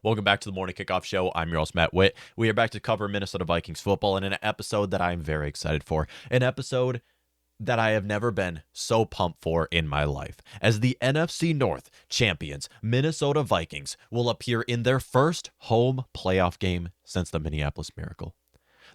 Welcome back to the Morning Kickoff Show. I'm your host, Matt Witt. We are back to cover Minnesota Vikings football in an episode that I'm very excited for. An episode that I have never been so pumped for in my life. As the NFC North champions, Minnesota Vikings will appear in their first home playoff game since the Minneapolis Miracle.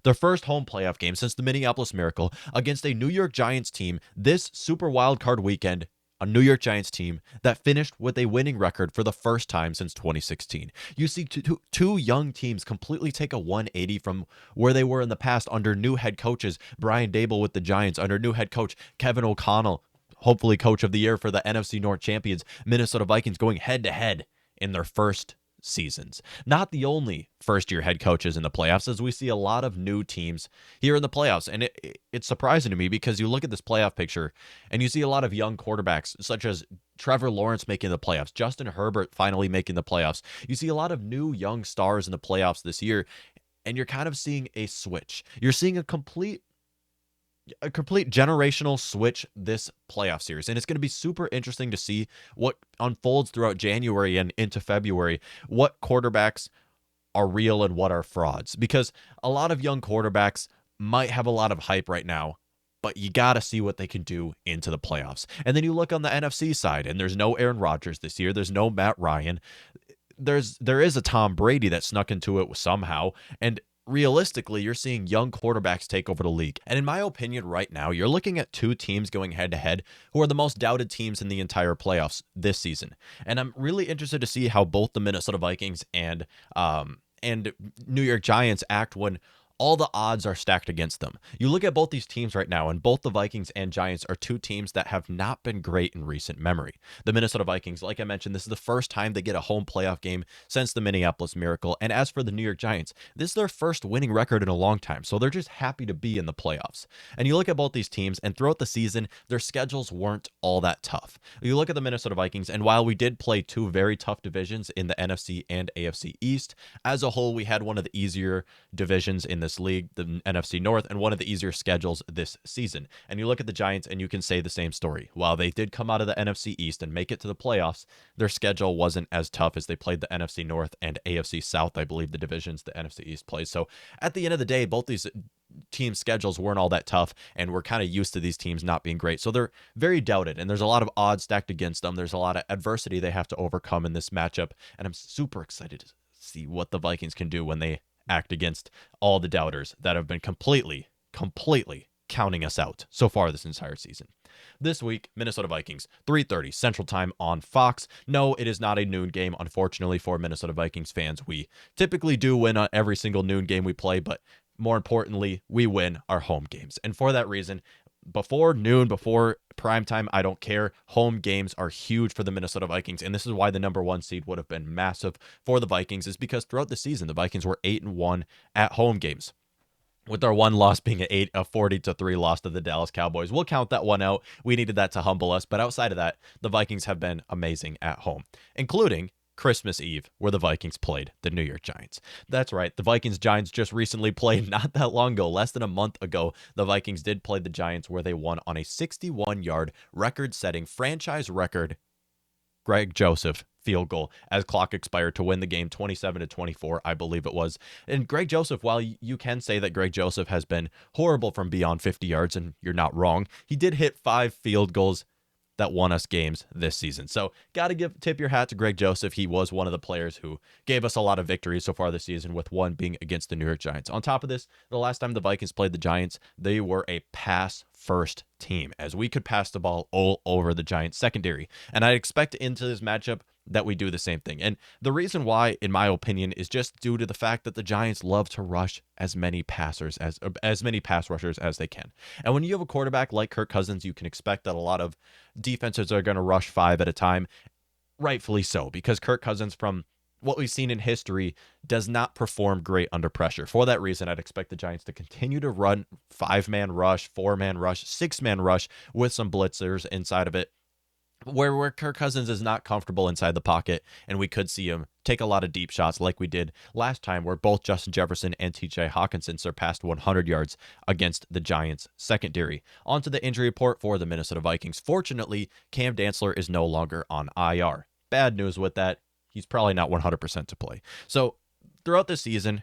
Their first home playoff game since the Minneapolis Miracle against a New York Giants team this Super Wildcard weekend. A New York Giants team that finished with a winning record for the first time since 2016. You see two young teams completely take a 180 from where they were in the past under new head coaches, Brian Daboll with the Giants, under new head coach Kevin O'Connell, hopefully coach of the year for the NFC North champions, Minnesota Vikings, going head-to-head in their first seasons. Not the only first-year head coaches in the playoffs, as we see a lot of new teams here in the playoffs. And it's surprising to me because you look at this playoff picture and you see a lot of young quarterbacks, such as Trevor Lawrence making the playoffs, Justin Herbert finally making the playoffs. You see a lot of new young stars in the playoffs this year, and you're kind of seeing a switch. You're seeing a complete generational switch this playoff series. And it's going to be super interesting to see what unfolds throughout January and into February, what quarterbacks are real and what are frauds. Because a lot of young quarterbacks might have a lot of hype right now, but you got to see what they can do into the playoffs. And then you look on the NFC side, and there's no Aaron Rodgers this year. There's no Matt Ryan. There is a Tom Brady that snuck into it somehow. And realistically, you're seeing young quarterbacks take over the league. And in my opinion, right now, you're looking at two teams going head-to-head who are the most doubted teams in the entire playoffs this season. And I'm really interested to see how both the Minnesota Vikings and New York Giants act when all the odds are stacked against them. You look at both these teams right now, and both the Vikings and Giants are two teams that have not been great in recent memory. The Minnesota Vikings, like I mentioned, this is the first time they get a home playoff game since the Minneapolis Miracle. And as for the New York Giants, this is their first winning record in a long time, so they're just happy to be in the playoffs. And you look at both these teams, and throughout the season, their schedules weren't all that tough. You look at the Minnesota Vikings, and while we did play two very tough divisions in the NFC and AFC East, as a whole, we had one of the easier divisions in this league, the NFC North, and one of the easier schedules this season. And you look at the Giants and you can say the same story. While they did come out of the NFC East and make it to the playoffs, their schedule wasn't as tough as they played the NFC North and AFC South, I believe the divisions the NFC East plays. So at the end of the day, both these team schedules weren't all that tough, and we're kind of used to these teams not being great. So they're very doubted, and there's a lot of odds stacked against them. There's a lot of adversity they have to overcome in this matchup, and I'm super excited to see what the Vikings can do when they act against all the doubters that have been completely counting us out so far this entire season. This week, Minnesota Vikings, 3:30 Central Time on Fox. No, it is not a noon game, unfortunately, for Minnesota Vikings fans. We typically do win on every single noon game we play, but more importantly, we win our home games. And for that reason, before noon, before prime time, I don't care. Home games are huge for the Minnesota Vikings, and this is why the number one seed would have been massive for the Vikings, is because throughout the season, the Vikings were 8-1 at home games, with our one loss being a 40-3 loss to the Dallas Cowboys. We'll count that one out. We needed that to humble us, but outside of that, the Vikings have been amazing at home, including Christmas Eve, where the Vikings played the New York Giants. That's right. The Vikings-Giants just recently played not that long ago, less than a month ago. The Vikings did play the Giants, where they won on a 61-yard record-setting franchise record Greg Joseph field goal as clock expired to win the game 27-24, I believe it was. And Greg Joseph, while you can say that Greg Joseph has been horrible from beyond 50 yards, and you're not wrong, he did hit 5 field goals that won us games this season. So got to tip your hat to Greg Joseph. He was one of the players who gave us a lot of victories so far this season, with one being against the New York Giants. On top of this, the last time the Vikings played the Giants, they were a pass-first team, as we could pass the ball all over the Giants secondary. And I expect into this matchup that we do the same thing. And the reason why, in my opinion, is just due to the fact that the Giants love to rush as many pass rushers as they can. And when you have a quarterback like Kirk Cousins, you can expect that a lot of defenses are going to rush 5 at a time. Rightfully so, because Kirk Cousins, from what we've seen in history, does not perform great under pressure. For that reason, I'd expect the Giants to continue to run 5-man rush, 4-man rush, 6-man rush with some blitzers inside of it, where Kirk Cousins is not comfortable inside the pocket, and we could see him take a lot of deep shots like we did last time, where both Justin Jefferson and TJ Hawkinson surpassed 100 yards against the Giants secondary. On to the injury report for the Minnesota Vikings. Fortunately, Cam Dantzler is no longer on IR. Bad news with that. he's probably not 100% to play. So throughout the season,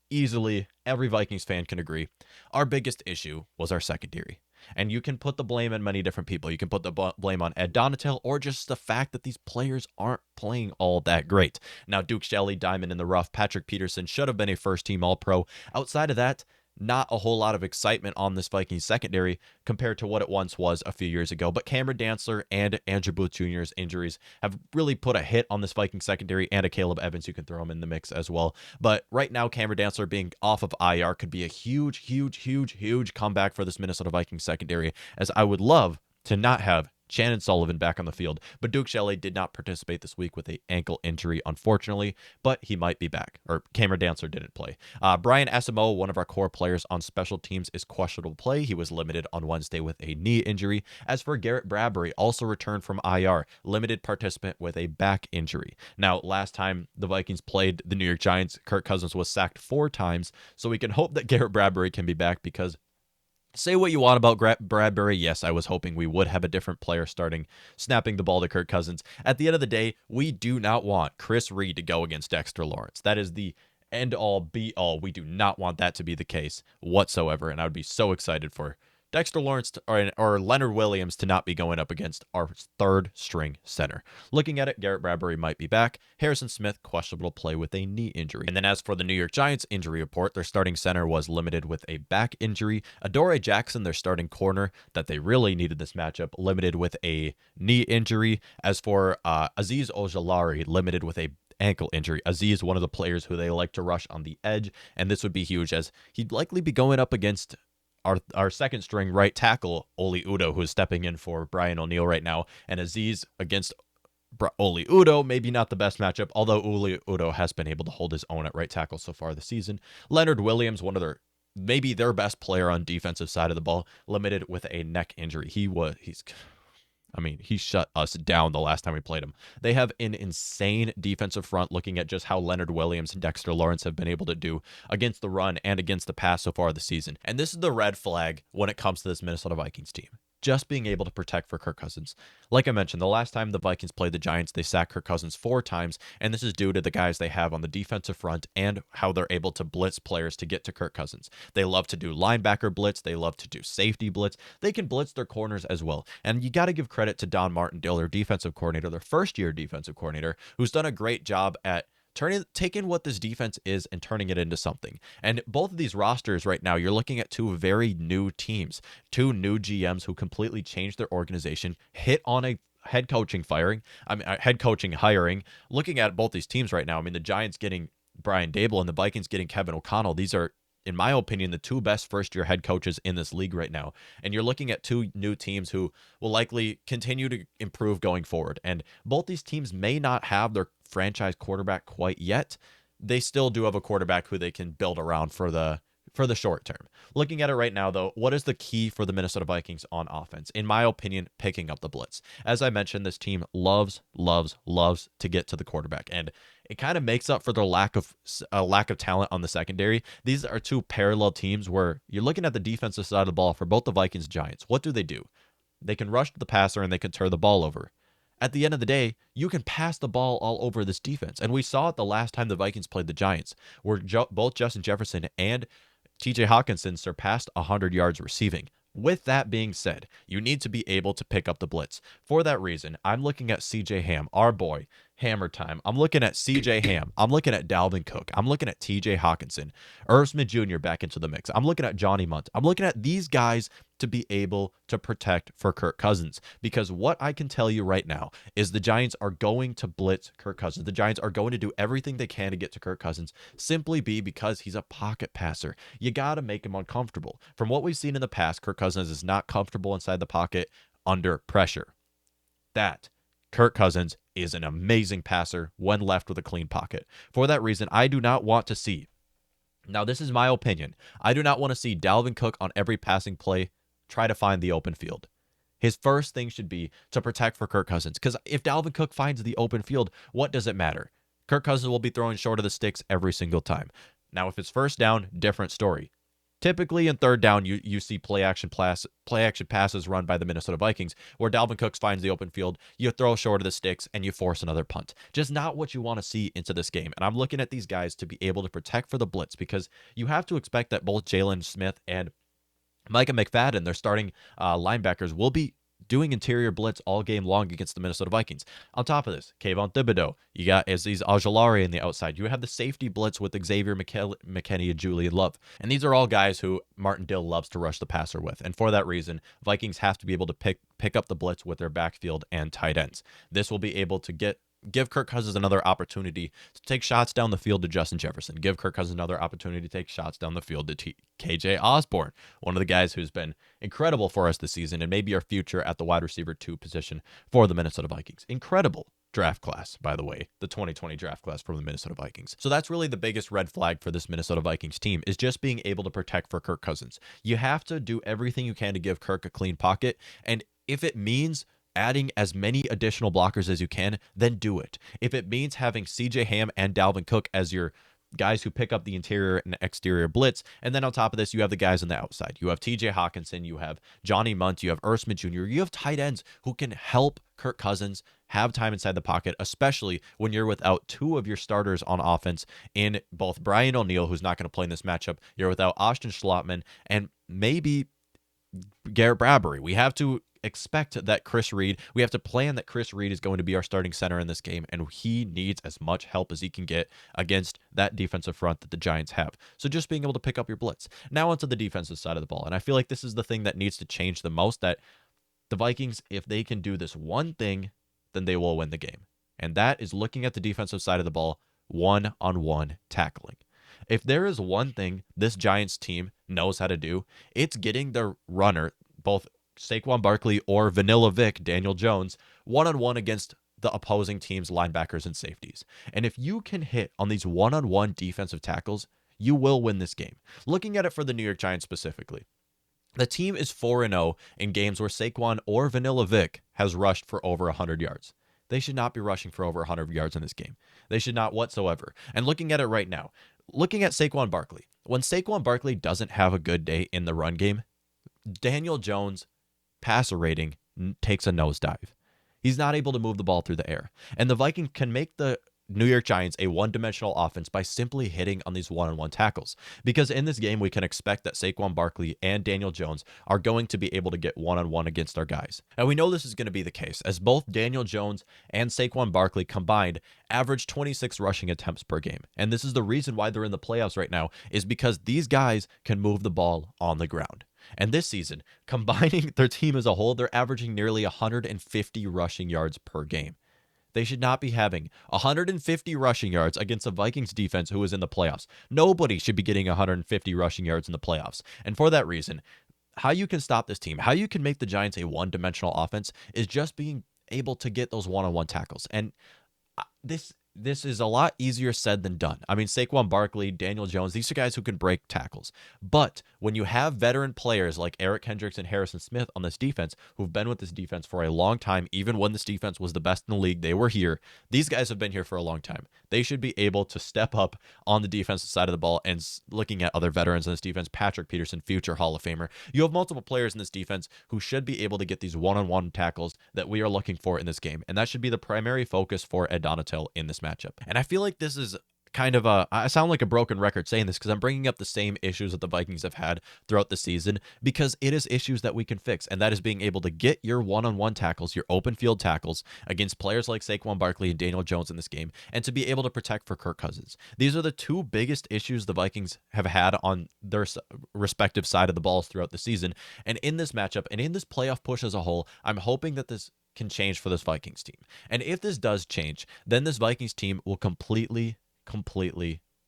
easily every Vikings fan can agree, our biggest issue was our secondary. And you can put the blame on many different people. You can put the blame on Ed Donatel or just the fact that these players aren't playing all that great. Now, Duke Shelley, diamond in the rough. Patrick Peterson should have been a first-team All-Pro. Outside of that, not a whole lot of excitement on this Vikings secondary compared to what it once was a few years ago. But Cameron Dantzler and Andrew Booth Jr.'s injuries have really put a hit on this Vikings secondary, and a Caleb Evans. You can throw him in the mix as well. But right now, Cameron Dantzler being off of IR could be a huge comeback for this Minnesota Vikings secondary, as I would love to not have Shannon Sullivan back on the field. But Duke Shelley did not participate this week with an ankle injury, unfortunately, but he might be back. Or Cameron Dantzler didn't play. Brian Asamoah, one of our core players on special teams, is questionable play. He was limited on Wednesday with a knee injury. As for Garrett Bradbury, also returned from IR, limited participant with a back injury. Now, last time the Vikings played the New York Giants, Kirk Cousins was sacked 4 times, so we can hope that Garrett Bradbury can be back, because say what you want about Bradbury. Yes, I was hoping we would have a different player starting, snapping the ball to Kirk Cousins. At the end of the day, we do not want Chris Reed to go against Dexter Lawrence. That is the end all be all. We do not want that to be the case whatsoever. And I would be so excited for Dexter Lawrence or Leonard Williams to not be going up against our third string center. Looking at it, Garrett Bradbury might be back. Harrison Smith, questionable play with a knee injury. And then as for the New York Giants injury report, their starting center was limited with a back injury. Adoree Jackson, their starting corner that they really needed this matchup, limited with a knee injury. As for Azeez Ojulari, limited with a ankle injury. Azeez, one of the players who they like to rush on the edge, and this would be huge as he'd likely be going up against our second string right tackle, Oli Udoh, who is stepping in for Brian O'Neill right now. And Azeez against Oli Udoh, maybe not the best matchup, although Oli Udoh has been able to hold his own at right tackle so far this season. Leonard Williams, one of maybe their best player on defensive side of the ball, limited with a neck injury. He shut us down the last time we played him. They have an insane defensive front, looking at just how Leonard Williams and Dexter Lawrence have been able to do against the run and against the pass so far this season. And this is the red flag when it comes to this Minnesota Vikings team. Just being able to protect for Kirk Cousins. Like I mentioned, the last time the Vikings played the Giants, they sacked Kirk Cousins 4 times, and this is due to the guys they have on the defensive front and how they're able to blitz players to get to Kirk Cousins. They love to do linebacker blitz. They love to do safety blitz. They can blitz their corners as well. And you got to give credit to Don Martindale, their defensive coordinator, their first-year defensive coordinator, who's done a great job at taking what this defense is and turning it into something. And both of these rosters right now, you're looking at 2 very new teams, 2 new GMs who completely changed their organization, hit on a head coaching hiring. Looking at both these teams right now, the Giants getting Brian Dable and the Vikings getting Kevin O'Connell. These are, in my opinion, the 2 best first-year head coaches in this league right now. And you're looking at 2 new teams who will likely continue to improve going forward. And both these teams may not have their franchise quarterback quite yet. They still do have a quarterback who they can build around for the short term. Looking at it right now, though, what is the key for the Minnesota Vikings on offense? In my opinion, picking up the blitz. As I mentioned, this team loves to get to the quarterback, and it kind of makes up for their lack of talent on the secondary. These are 2 parallel teams where you're looking at the defensive side of the ball for both the Vikings and Giants. What do? They can rush the passer and they can turn the ball over. At the end of the day, you can pass the ball all over this defense. And we saw it the last time the Vikings played the Giants, where both Justin Jefferson and TJ Hawkinson surpassed 100 yards receiving. With that being said, you need to be able to pick up the blitz. For that reason, I'm looking at CJ Ham, our boy, Hammer Time. I'm looking at CJ Ham. I'm looking at Dalvin Cook. I'm looking at TJ Hawkinson. Irv Smith Jr. back into the mix. I'm looking at Johnny Munt. I'm looking at these guys to be able to protect for Kirk Cousins. Because what I can tell you right now is the Giants are going to blitz Kirk Cousins. The Giants are going to do everything they can to get to Kirk Cousins, simply because he's a pocket passer. You got to make him uncomfortable. From what we've seen in the past, Kirk Cousins is not comfortable inside the pocket under pressure. Kirk Cousins is an amazing passer when left with a clean pocket. For that reason, I do not want to see, now this is my opinion, I do not want to see Dalvin Cook on every passing play try to find the open field. His first thing should be to protect for Kirk Cousins, because if Dalvin Cook finds the open field, what does it matter? Kirk Cousins will be throwing short of the sticks every single time. Now, if it's first down, different story. Typically in third down, you see play action passes run by the Minnesota Vikings, where Dalvin Cook finds the open field, you throw short of the sticks, and you force another punt. Just not what you want to see into this game. And I'm looking at these guys to be able to protect for the blitz, because you have to expect that both Jalen Smith and Micah McFadden, their starting linebackers, will be doing interior blitz all game long against the Minnesota Vikings. On top of this, Kayvon Thibodeau, you got Aziz Ojulari on the outside. You have the safety blitz with Xavier McKinney and Julian Love. And these are all guys who Martin Dill loves to rush the passer with. And for that reason, Vikings have to be able to pick up the blitz with their backfield and tight ends. This will be able to give Kirk Cousins another opportunity to take shots down the field to Justin Jefferson. Give Kirk Cousins another opportunity to take shots down the field to KJ Osborne, one of the guys who's been incredible for us this season and maybe our future at the wide receiver 2 position for the Minnesota Vikings. Incredible draft class, by the way, the 2020 draft class from the Minnesota Vikings. So that's really the biggest red flag for this Minnesota Vikings team, is just being able to protect for Kirk Cousins. You have to do everything you can to give Kirk a clean pocket, and if it means adding as many additional blockers as you can, then do it. If it means having CJ Ham and Dalvin Cook as your guys who pick up the interior and exterior blitz, and then on top of this, you have the guys on the outside. You have TJ Hawkinson, you have Johnny Munt, you have Erskine Jr., you have tight ends who can help Kirk Cousins have time inside the pocket, especially when you're without 2 of your starters on offense in both Brian O'Neill, who's not going to play in this matchup, you're without Austin Schlottman, and maybe Garrett Bradbury. We have to expect that we have to plan that Chris Reed is going to be our starting center in this game, and he needs as much help as he can get against that defensive front that the Giants have. So just being able to pick up your blitz. Now onto the defensive side of the ball, and I feel like this is the thing that needs to change the most, that the Vikings, if they can do this one thing, then they will win the game. And that is looking at the defensive side of the ball, one-on-one tackling. If there is one thing this Giants team knows how to do, it's getting their runner, both Saquon Barkley or Vanilla Vic, Daniel Jones, one-on-one against the opposing team's linebackers and safeties. And if you can hit on these one-on-one defensive tackles, you will win this game. Looking at it for the New York Giants specifically, the team is 4-0 in games where Saquon or Vanilla Vic has rushed for over 100 yards. They should not be rushing for over 100 yards in this game. They should not whatsoever. And looking at it right now, looking at Saquon Barkley, when Saquon Barkley doesn't have a good day in the run game, Daniel Jones' passer rating takes a nosedive. He's not able to move the ball through the air. And the Vikings can make the New York Giants a one-dimensional offense by simply hitting on these one-on-one tackles. Because in this game, we can expect that Saquon Barkley and Daniel Jones are going to be able to get one-on-one against our guys. And we know this is going to be the case, as both Daniel Jones and Saquon Barkley combined average 26 rushing attempts per game. And this is the reason why they're in the playoffs right now, is because these guys can move the ball on the ground. And this season, combining their team as a whole, they're averaging nearly 150 rushing yards per game. They should not be having 150 rushing yards against a Vikings defense who is in the playoffs. Nobody should be getting 150 rushing yards in the playoffs. And for that reason, how you can stop this team, how you can make the Giants a one-dimensional offense, is just being able to get those one-on-one tackles. And this is a lot easier said than done. I mean, Saquon Barkley, Daniel Jones, these are guys who can break tackles. But when you have veteran players like Eric Kendricks and Harrison Smith on this defense, who've been with this defense for a long time, even when this defense was the best in the league, they were here. These guys have been here for a long time. They should be able to step up on the defensive side of the ball. And looking at other veterans in this defense, Patrick Peterson, future Hall of Famer, you have multiple players in this defense who should be able to get these one-on-one tackles that we are looking for in this game. And that should be the primary focus for Ed Donatel in this matchup. And I feel like this is kind of I sound like a broken record saying this, because I'm bringing up the same issues that the Vikings have had throughout the season, because it is issues that we can fix. And that is being able to get your one-on-one tackles, your open field tackles against players like Saquon Barkley and Daniel Jones in this game, and to be able to protect for Kirk Cousins. These are the two biggest issues the Vikings have had on their respective side of the balls throughout the season. And in this matchup and in this playoff push as a whole, I'm hoping that this can change for this Vikings team. And if this does change, then this Vikings team will completely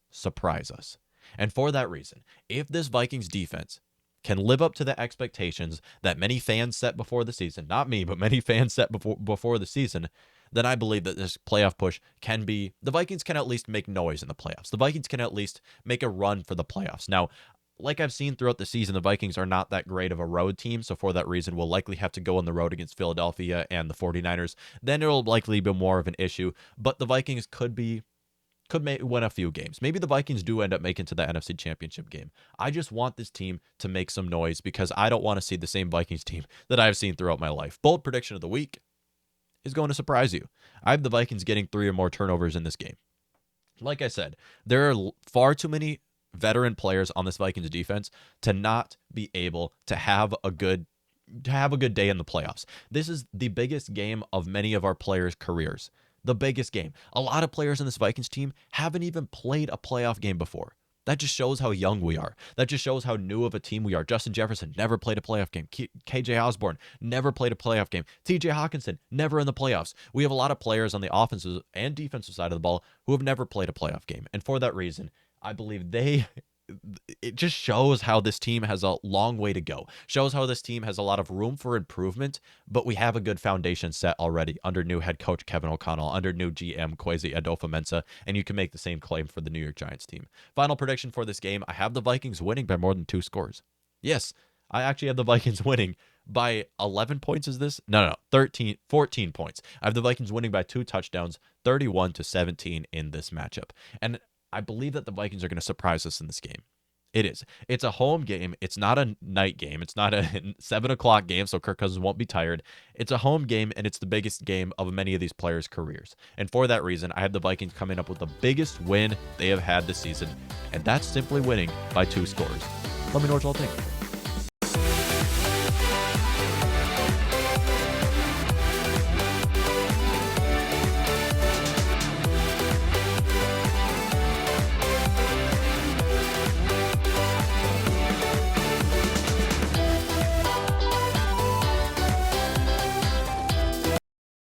surprise us. And for that reason, if this Vikings defense can live up to the expectations that many fans set before the season, not me, but many fans set before the season, then I believe that this playoff push the Vikings can at least make noise in the playoffs. The Vikings can at least make a run for the playoffs. Now, like I've seen throughout the season, the Vikings are not that great of a road team, so for that reason, we'll likely have to go on the road against Philadelphia and the 49ers. Then it'll likely be more of an issue, but the Vikings could be could win a few games. Maybe the Vikings do end up making to the NFC Championship game. I just want this team to make some noise because I don't want to see the same Vikings team that I've seen throughout my life. Bold prediction of the week is going to surprise you. I have the Vikings getting 3 or more turnovers in this game. Like I said, there are far too many veteran players on this Vikings defense to not be able to have a good day in the playoffs. This is the biggest game of many of our players' careers. The biggest game. A lot of players in this Vikings team haven't even played a playoff game before. That just shows how young we are. That just shows how new of a team we are. Justin Jefferson never played a playoff game. KJ Osborne never played a playoff game. TJ Hawkinson never in the playoffs. We have a lot of players on the offensive and defensive side of the ball who have never played a playoff game. And for that reason, I believe it just shows how this team has a long way to go. Shows how this team has a lot of room for improvement, but we have a good foundation set already under new head coach Kevin O'Connell, under new GM Kwesi Adofo-Mensah, and you can make the same claim for the New York Giants team. Final prediction for this game, I have the Vikings winning by more than 2 scores. Yes, I actually have the Vikings winning by 11 points. Is this? No, 14 points. I have the Vikings winning by 2 touchdowns, 31-17 in this matchup. And I believe that the Vikings are going to surprise us in this game. It is. It's a home game. It's not a night game. It's not a 7 o'clock game, so Kirk Cousins won't be tired. It's a home game, and it's the biggest game of many of these players' careers. And for that reason, I have the Vikings coming up with the biggest win they have had this season, and that's simply winning by 2 scores. Let me know what y'all think.